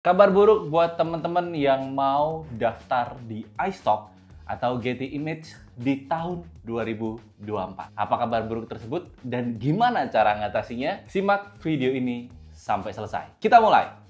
Kabar buruk buat teman-teman yang mau daftar di iStock atau Getty Image di tahun 2024. Apa kabar buruk tersebut dan gimana cara ngatasinya? Simak video ini sampai selesai. Kita mulai!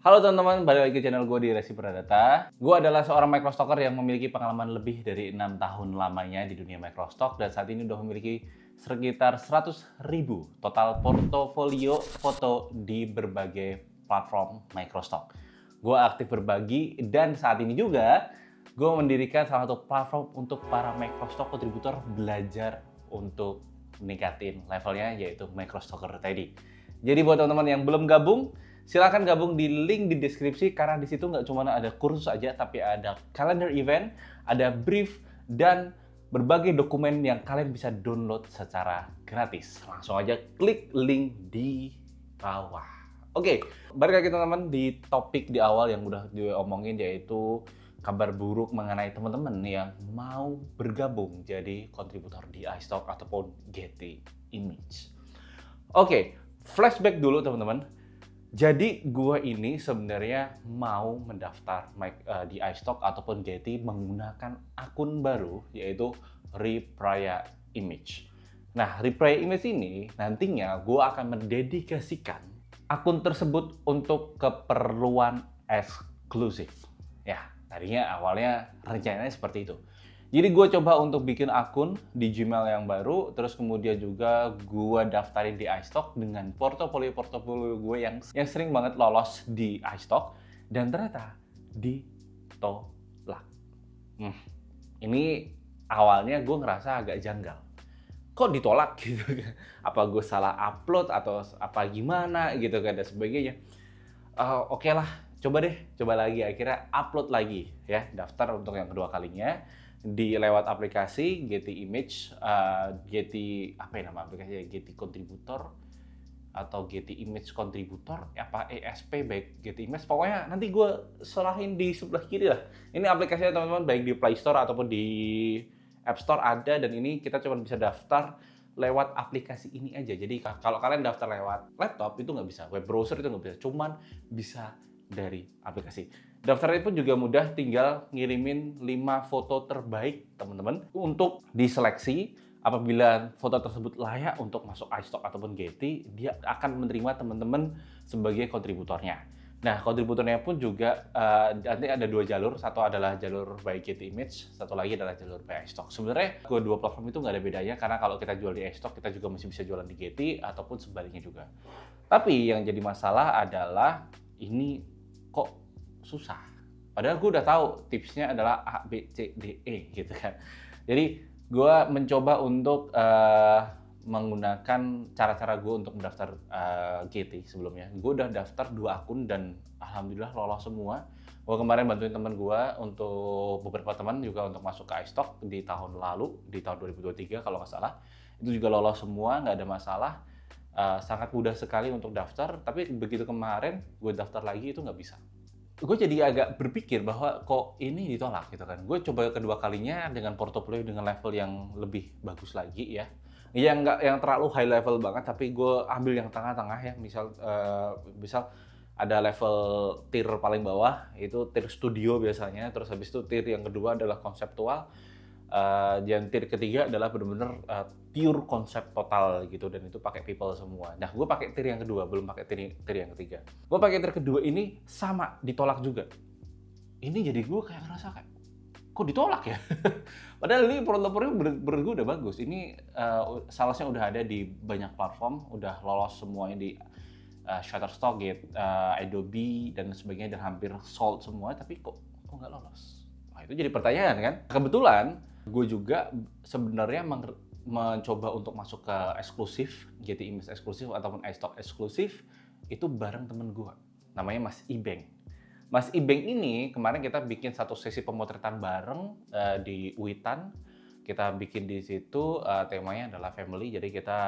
Halo teman-teman, balik lagi ke channel gue di Resi Pradata. Gue adalah seorang microstocker yang memiliki pengalaman lebih dari 6 tahun lamanya di dunia microstock dan saat ini udah memiliki sekitar 100.000 total portofolio foto di berbagai platform microstock. Gue aktif berbagi dan saat ini juga gue mendirikan salah satu platform untuk para microstock kontributor belajar untuk meningkatin levelnya, yaitu Microstocker Teddy. Jadi buat teman-teman yang belum gabung, silahkan gabung di link di deskripsi karena di situ nggak cuma ada kursus aja, tapi ada calendar event, ada brief, dan berbagai dokumen yang kalian bisa download secara gratis. Langsung aja klik link di bawah. Oke, balik lagi teman-teman di topik di awal yang udah diomongin, yaitu kabar buruk mengenai teman-teman yang mau bergabung jadi kontributor di iStock ataupun Getty Image. Oke, flashback dulu teman-teman. Jadi gue ini sebenarnya mau mendaftar di iStock ataupun Getty menggunakan akun baru, yaitu Repraya Image. Nah, Repraya Image ini nantinya gue akan mendedikasikan akun tersebut untuk keperluan eksklusif. Ya, tadinya awalnya rencananya seperti itu. Jadi gue coba untuk bikin akun di Gmail yang baru, terus kemudian juga gue daftarin di iStock dengan portofolio gue yang sering banget lolos di iStock, dan ternyata ditolak. Ini awalnya gue ngerasa agak janggal. Kok ditolak gitu kan? Apa gue salah upload atau apa gimana gitu kan dan sebagainya. Oke lah, coba lagi. Akhirnya upload lagi ya, daftar untuk yang kedua kalinya di lewat aplikasi Getty Image, Getty apa ya nama aplikasinya, Getty Contributor atau Getty Image Contributor, apa ESP baik Getty Image, pokoknya nanti gue serahin di sebelah kiri lah. Ini aplikasinya teman-teman, baik di Play Store ataupun di App Store ada, dan ini kita cuma bisa daftar lewat aplikasi ini aja. Jadi kalau kalian daftar lewat laptop itu nggak bisa, web browser itu nggak bisa, cuman bisa dari aplikasi. Daftarnya pun juga mudah, tinggal ngirimin 5 foto terbaik teman-teman untuk diseleksi. Apabila foto tersebut layak untuk masuk iStock ataupun Getty, dia akan menerima teman-teman sebagai kontributornya. Nah, kontributornya pun juga nanti ada 2 jalur, satu adalah jalur by Getty Image, satu lagi adalah jalur by iStock. Sebenarnya kedua platform itu nggak ada bedanya, karena kalau kita jual di iStock, kita juga masih bisa jualan di Getty ataupun sebaliknya juga. Tapi yang jadi masalah adalah ini kok susah. Padahal gue udah tahu tipsnya adalah A, B, C, D, E gitu kan. Jadi gue mencoba untuk menggunakan cara-cara gue untuk mendaftar Getty sebelumnya. Gue udah daftar 2 akun dan alhamdulillah lolos semua. Gue kemarin bantuin teman gue untuk beberapa teman juga untuk masuk ke iStock di tahun lalu, di tahun 2023 kalau nggak salah. Itu juga lolos semua, nggak ada masalah. Sangat mudah sekali untuk daftar, tapi begitu kemarin gue daftar lagi itu nggak bisa. Gue jadi agak berpikir bahwa kok ini ditolak gitu kan. Gue coba kedua kalinya dengan portofolio dengan level yang lebih bagus lagi ya. Yang terlalu high level banget, tapi gue ambil yang tengah-tengah ya. Misal ada level tier paling bawah, itu tier studio biasanya. Terus habis itu tier yang kedua adalah konseptual. Dan tier ketiga adalah benar-benar pure konsep total gitu, dan itu pakai people semua. Nah, gue pakai tier yang kedua, belum pakai tier yang ketiga. Gue pakai tier kedua ini sama ditolak juga. Ini jadi gue kayak ngerasa kayak kok ditolak ya? Padahal ini portofolio menurut gue udah bagus. Ini salesnya udah ada di banyak platform, udah lolos semuanya di Shutterstock, Adobe dan sebagainya, dan hampir sold semua, tapi kok nggak lolos? Nah, itu jadi pertanyaan kan. Kebetulan gue juga sebenarnya mencoba untuk masuk ke eksklusif, Getty Image eksklusif ataupun iStock eksklusif itu bareng temen gue, namanya Mas Ibeng. Mas Ibeng ini kemarin kita bikin satu sesi pemotretan bareng di Witan. Kita bikin di situ temanya adalah family, jadi kita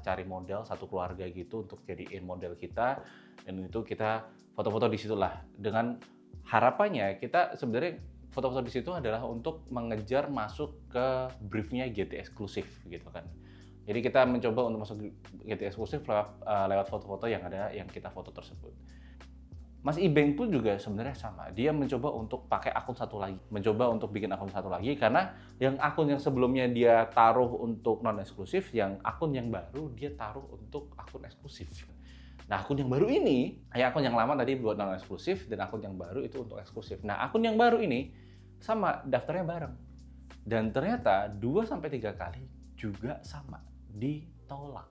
cari model satu keluarga gitu untuk jadiin model kita, dan itu kita foto-foto di situlah. Dengan harapannya kita sebenarnya foto-foto di situ adalah untuk mengejar masuk ke briefnya GT eksklusif gitu kan. Jadi kita mencoba untuk masuk GT eksklusif lewat foto-foto yang ada yang kita foto tersebut. Mas Ibeng pun juga sebenarnya sama. Dia mencoba untuk pakai akun satu lagi. Mencoba untuk bikin akun satu lagi karena yang akun yang sebelumnya dia taruh untuk non eksklusif, yang akun yang baru dia taruh untuk akun eksklusif. Nah, akun yang baru ini, akun yang lama tadi buat non eksklusif dan akun yang baru itu untuk eksklusif. Nah, akun yang baru ini sama daftarnya bareng. Dan ternyata 2-3 kali juga sama ditolak.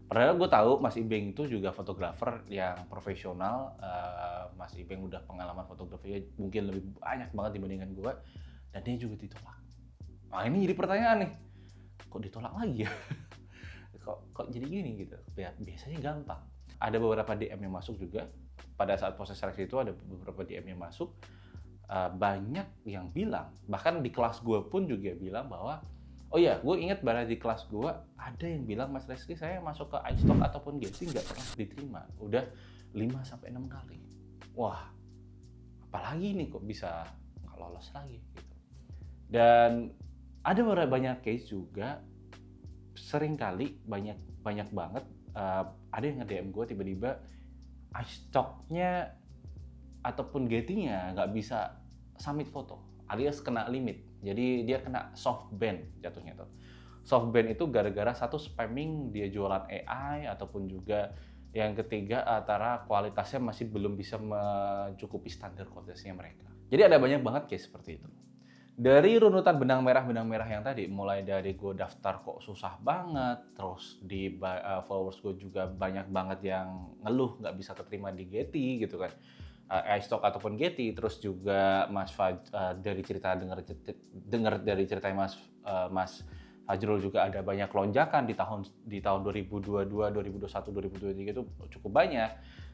Padahal gue tahu Mas Ibeng itu juga fotografer yang profesional. Mas Ibeng udah pengalaman fotografinya mungkin lebih banyak banget dibandingkan gue, dan dia juga ditolak. Nah ini jadi pertanyaan nih, kok ditolak lagi ya? kok jadi gini gitu? Biasanya gampang. Ada beberapa DM yang masuk juga. Pada saat proses seleksi itu ada beberapa DM yang masuk. Banyak yang bilang, bahkan di kelas gue pun juga bilang bahwa oh iya, gue ingat pada di kelas gue ada yang bilang, Mas Reski saya masuk ke iStock ataupun Getty nggak pernah diterima. Udah 5-6 kali. Wah, apalagi nih kok bisa nggak lolos lagi gitu. Dan ada beberapa banyak case juga, sering kali banyak banget ada yang nge-DM gue tiba-tiba iStock-nya ataupun Getty-nya nggak bisa submit foto, alias kena limit. Jadi dia kena soft ban jatuhnya tuh. Soft ban itu gara-gara satu spamming dia jualan AI, ataupun juga yang ketiga antara kualitasnya masih belum bisa mencukupi standar kualitasnya mereka. Jadi ada banyak banget case seperti itu. Dari runutan benang merah yang tadi, mulai dari gue daftar kok susah banget, terus di followers gue juga banyak banget yang ngeluh nggak bisa keterima di Getty gitu kan. iStock ataupun Getty, terus juga Mas dari cerita dengar dari ceritanya Mas Fajrul juga ada banyak lonjakan di tahun 2022, 2021, 2023 itu cukup banyak.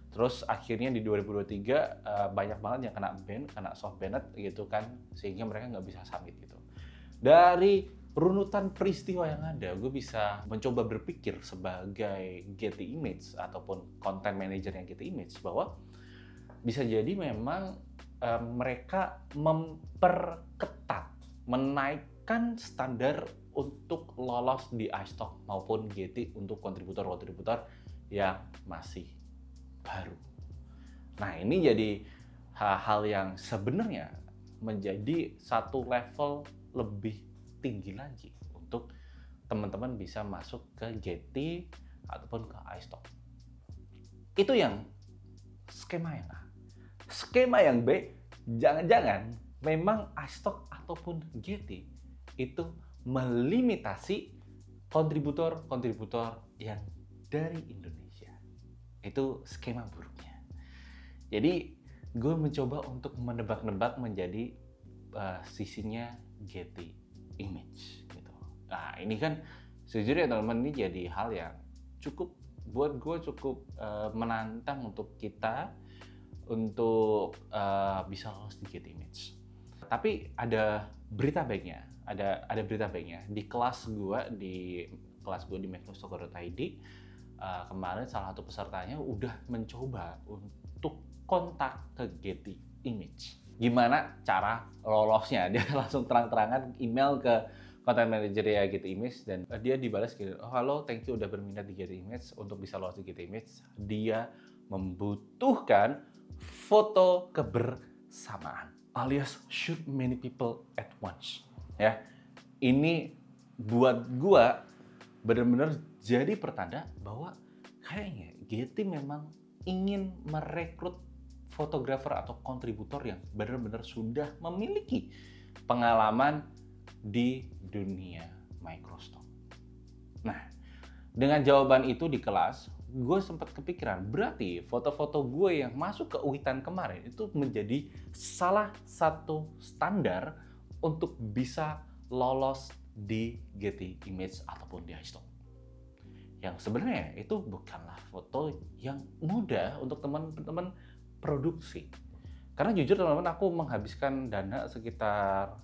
Terus akhirnya di 2023 banyak banget yang kena soft banned gitu kan, sehingga mereka nggak bisa submit gitu. Dari runutan peristiwa yang ada, gue bisa mencoba berpikir sebagai Getty Image ataupun content manager yang Getty Image bahwa bisa jadi memang mereka memperketat, menaikkan standar untuk lolos di iStock maupun Getty untuk kontributor-kontributor yang masih baru. Nah ini jadi hal-hal yang sebenarnya menjadi satu level lebih tinggi lagi untuk teman-teman bisa masuk ke Getty ataupun ke iStock. Itu yang skema yang A. Skema yang B, jangan-jangan memang iStock ataupun Getty itu melimitasi kontributor-kontributor yang dari Indonesia. Itu skema buruknya. Jadi gue mencoba untuk menebak-nebak menjadi sisinya Getty Image gitu. Nah ini kan sejujurnya teman-teman, ini jadi hal yang buat gue cukup menantang untuk kita untuk bisa lolos di Getty Image. Tapi ada berita baiknya, ada berita baiknya. Di kelas gue di microstock.id kemarin salah satu pesertanya udah mencoba untuk kontak ke Getty Image. Gimana cara lolosnya? Dia langsung terang-terangan email ke content manager ya Getty Image, dan dia dibalas gitu, oh, halo, thank you udah berminat di Getty Image. Untuk bisa lolos di Getty Image, dia membutuhkan foto kebersamaan, alias shoot many people at once. Ya, ini buat gua benar-benar jadi pertanda bahwa kayaknya Getty memang ingin merekrut fotografer atau kontributor yang benar-benar sudah memiliki pengalaman di dunia microstock. Nah, dengan jawaban itu di kelas, gue sempat kepikiran, berarti foto-foto gue yang masuk ke UITAN kemarin itu menjadi salah satu standar untuk bisa lolos di Getty Image ataupun di iStock. Yang sebenarnya itu bukanlah foto yang mudah untuk teman-teman produksi. Karena jujur teman-teman, aku menghabiskan dana sekitar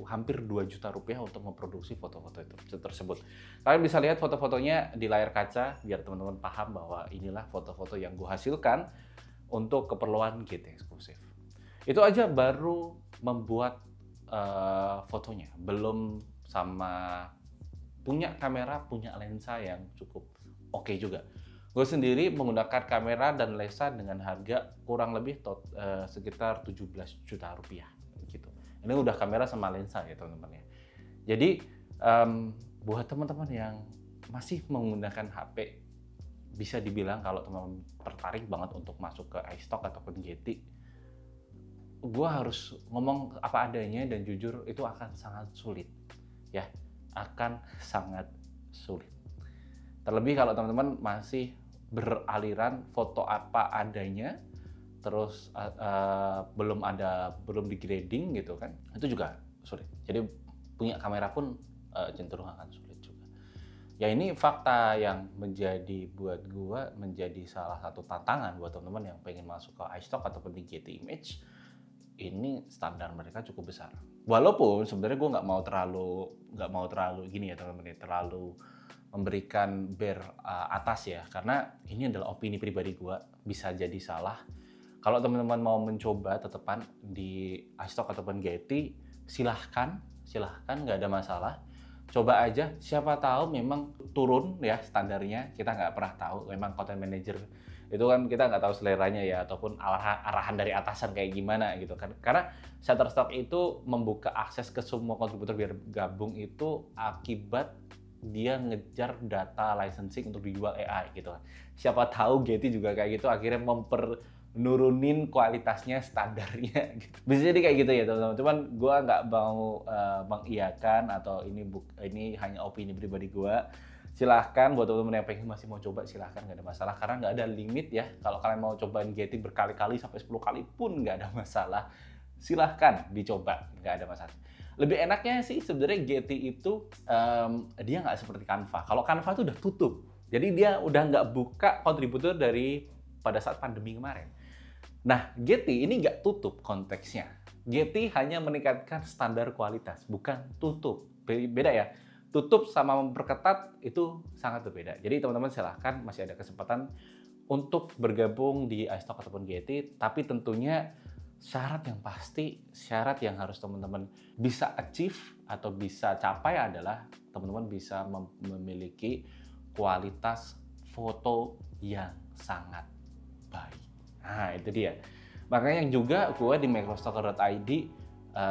hampir 2 juta rupiah untuk memproduksi foto-foto itu tersebut. Kalian bisa lihat foto-fotonya di layar kaca biar teman-teman paham bahwa inilah foto-foto yang gue hasilkan untuk keperluan GT eksklusif. Itu aja baru membuat fotonya, belum sama punya kamera, punya lensa yang cukup oke juga. Gue sendiri menggunakan kamera dan lensa dengan harga kurang lebih sekitar 17 juta rupiah gitu. Ini udah kamera sama lensa ya teman-teman ya. Jadi buat teman-teman yang masih menggunakan HP, bisa dibilang kalau teman-teman tertarik banget untuk masuk ke iStock ataupun Getty, gue harus ngomong apa adanya dan jujur itu akan sangat sulit ya, akan sangat sulit. Terlebih kalau teman-teman masih beraliran foto apa adanya, terus belum di grading gitu kan, itu juga sulit. Jadi punya kamera pun cenderung akan sulit juga. Ya ini fakta yang buat gua menjadi salah satu tantangan buat teman-teman yang pengen masuk ke iStock ataupun di Getty Image. Ini standar mereka cukup besar. Walaupun sebenarnya gua nggak mau terlalu gini ya teman-teman, terlalu memberikan atas ya, karena ini adalah opini pribadi gue, bisa jadi salah. Kalau teman-teman mau mencoba tetepan di iStock ataupun Getty, silahkan, nggak ada masalah. Coba aja, siapa tahu memang turun ya standarnya, kita nggak pernah tahu. Memang content manager itu kan kita nggak tahu seleranya ya, ataupun arahan dari atasan kayak gimana gitu kan. Karena Shutterstock itu membuka akses ke semua kontributor biar gabung itu akibat dia ngejar data licensing untuk dijual AI gitu. Siapa tahu Getty juga kayak gitu, akhirnya nurunin kualitasnya, standarnya gitu. Bisa jadi kayak gitu ya teman-teman. Cuman gue nggak mau mengiyakan atau ini hanya opini pribadi gue. Silahkan buat teman-teman yang pengen masih mau coba, silahkan, nggak ada masalah. Karena nggak ada limit ya. Kalau kalian mau cobain Getty berkali-kali sampai 10 kali pun nggak ada masalah. Silahkan dicoba, nggak ada masalah. Lebih enaknya sih sebenarnya Getty itu dia nggak seperti Canva. Kalau Canva itu udah tutup, jadi dia udah nggak buka kontributor dari pada saat pandemi kemarin. Nah, Getty ini nggak tutup konteksnya. Getty hanya meningkatkan standar kualitas, bukan tutup. Beda ya. Tutup sama memperketat itu sangat berbeda. Jadi teman-teman silahkan, masih ada kesempatan untuk bergabung di iStock ataupun Getty, tapi tentunya syarat yang harus teman-teman bisa achieve atau bisa capai adalah teman-teman bisa memiliki kualitas foto yang sangat baik. Nah, itu dia. Makanya juga gue di microstalker.id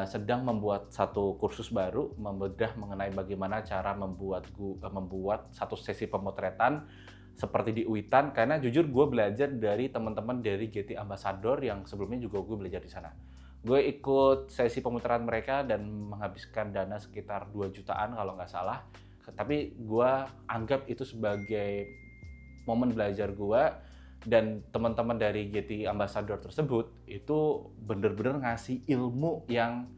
sedang membuat satu kursus baru, membedah mengenai bagaimana cara membuat satu sesi pemotretan seperti di Uitan, karena jujur gue belajar dari teman-teman dari Getty Ambassador yang sebelumnya juga gue belajar di sana. Gue ikut sesi pemutaran mereka dan menghabiskan dana sekitar 2 jutaan kalau nggak salah. Tapi gue anggap itu sebagai momen belajar gue, dan teman-teman dari Getty Ambassador tersebut itu bener-bener ngasih ilmu yang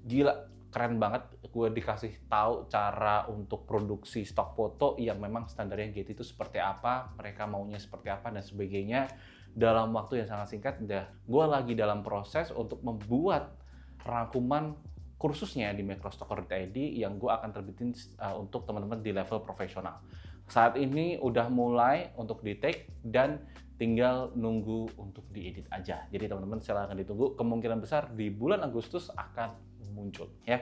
gila. Keren banget, gue dikasih tahu cara untuk produksi stok foto yang memang standarnya Getty itu seperti apa, mereka maunya seperti apa dan sebagainya dalam waktu yang sangat singkat. Gue lagi dalam proses untuk membuat rangkuman kursusnya di microstalker.id yang gue akan terbitin untuk teman-teman di level profesional. Saat ini udah mulai untuk di-take dan tinggal nunggu untuk diedit aja. Jadi teman-teman silahkan ditunggu, kemungkinan besar di bulan Agustus akan muncul ya.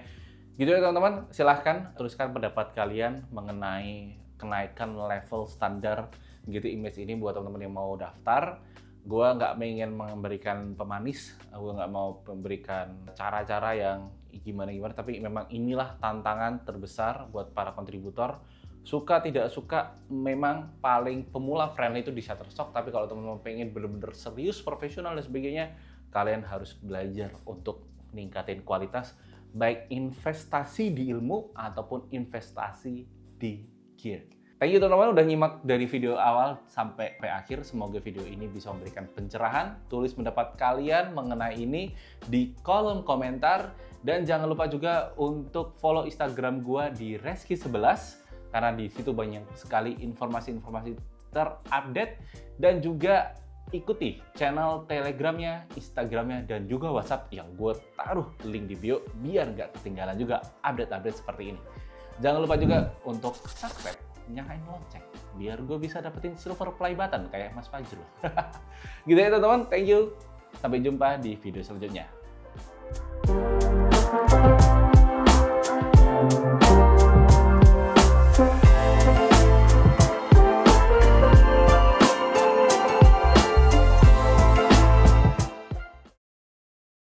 Gitu ya teman-teman, silahkan tuliskan pendapat kalian mengenai kenaikan level standar Getty Image ini buat teman-teman yang mau daftar. Gua nggak ingin memberikan pemanis, gua nggak mau memberikan cara-cara yang gimana-gimana, tapi memang inilah tantangan terbesar buat para kontributor. Suka tidak suka, memang paling pemula friendly itu di Shutterstock, tapi kalau teman-teman pengen bener-bener serius, profesional dan sebagainya, kalian harus belajar untuk ningkatin kualitas, baik investasi di ilmu ataupun investasi di gear. Thank you teman-teman udah nyimak dari video awal sampai akhir. Semoga video ini bisa memberikan pencerahan. Tulis pendapat kalian mengenai ini di kolom komentar. Dan jangan lupa juga untuk follow Instagram gua di Reski11, karena di situ banyak sekali informasi-informasi terupdate dan juga ikuti channel Telegramnya, Instagramnya, dan juga WhatsApp yang gue taruh link di bio biar nggak ketinggalan juga update-update seperti ini. Jangan lupa juga untuk subscribe, nyalain lonceng, biar gue bisa dapetin silver play button kayak Mas Fajrul. Gitu ya teman-teman, thank you. Sampai jumpa di video selanjutnya.